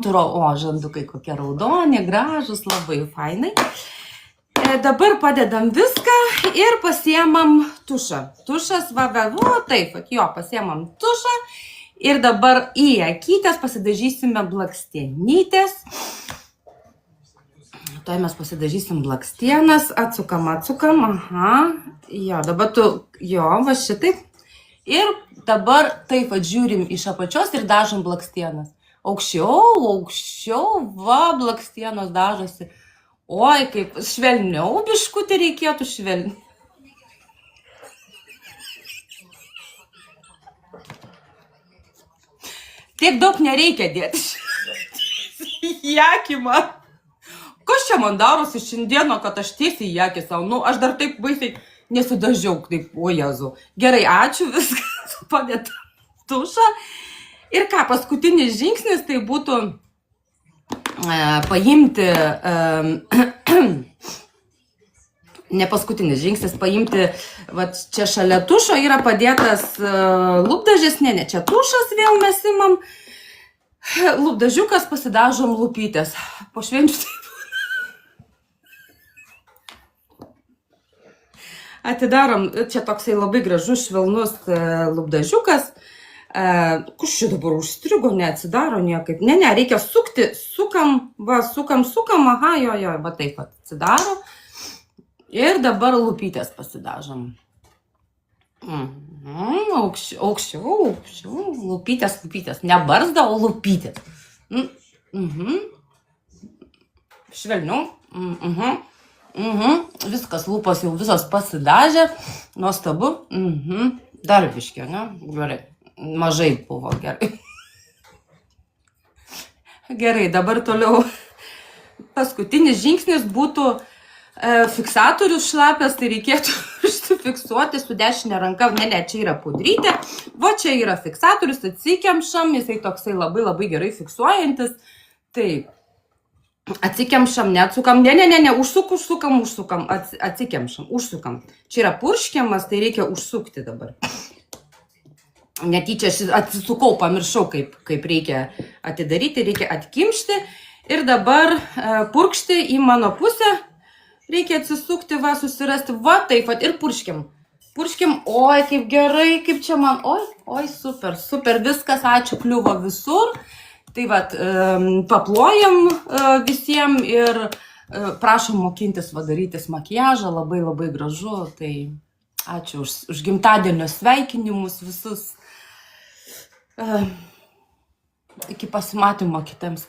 O, žandukai kokie raudoni, gražus, labai fainai. Dabar padedam viską ir pasiemam tušą. Tušas, taip, jo, pasiemam tušą. Ir dabar į akytės pasidažysime blakstienytės. Tuoj mes pasidažysim blakstienas, atsukam, aha. Jo, dabar va šitaip. Ir dabar taip žiūrim iš apačios ir dažom blakstienas. Aukščiau, va, blakstienos dažosi. Oi, kaip švelniau biškutį reikėtų švelniau. Tiek daug nereikia dėti į akį man. Kas čia man darosi šiandieną, kad aš tiesiai į akį savo? Nu, aš dar taip baisiai nesidažiau, taip, o Jėzau. Gerai, ačiū, viskas, padėtam tušą. Ir ką, paskutinis žingsnis tai būtų paimti, ne paskutinis žingsnis, paimti, va čia šalia tušo yra padėtas lūpdažis, ne, čia tušas vėl mes imam, lūpdažiukas pasidažom lūpytės, po švenčių taip. Atidarom, čia toksai labai gražus švelnus lūpdažiukas. Kus čia dabar užstrigo, neatsidaro niekaip. Ne, reikia sukti, sukam, aha, jo, va taip atsidaro. Ir dabar lūpytės pasidažom. Aukščiau, lūpytės, ne barzda, o lūpytės. Švelniau, viskas, lūpos jau visos pasidažė, nuostabu, dar biškė, ne, gerai. Mažai buvo, gerai. Gerai, dabar toliau. Paskutinis žingsnis būtų fiksatorius šlapias, tai reikėtų fiksuoti su dešinė ranka. Ne, čia yra pudrytė. Va, čia yra fiksatorius, atsikemšam, jisai toksai labai labai gerai fiksuojantis. Taip, atsikemšam, neatsukam, ne, užsukam, atsikemšam, užsukam. Čia yra purškiamas, tai reikia užsukti dabar. Netyčia atsisukau, pamiršau, kaip reikia atidaryti, reikia atkimšti. Ir dabar purkšti į mano pusę. Reikia atsisukti, va, susirasti, va, taip, ir purškim. Purškim, oi, kaip gerai, kaip čia man, oi, super, viskas, ačiū, kliuvo visur. Tai va, paplojam visiems ir prašom mokintis darytis makiažą, labai labai gražu. Tai ačiū už gimtadienio sveikinimus visus. Iki pasimatymo kitiems kartams.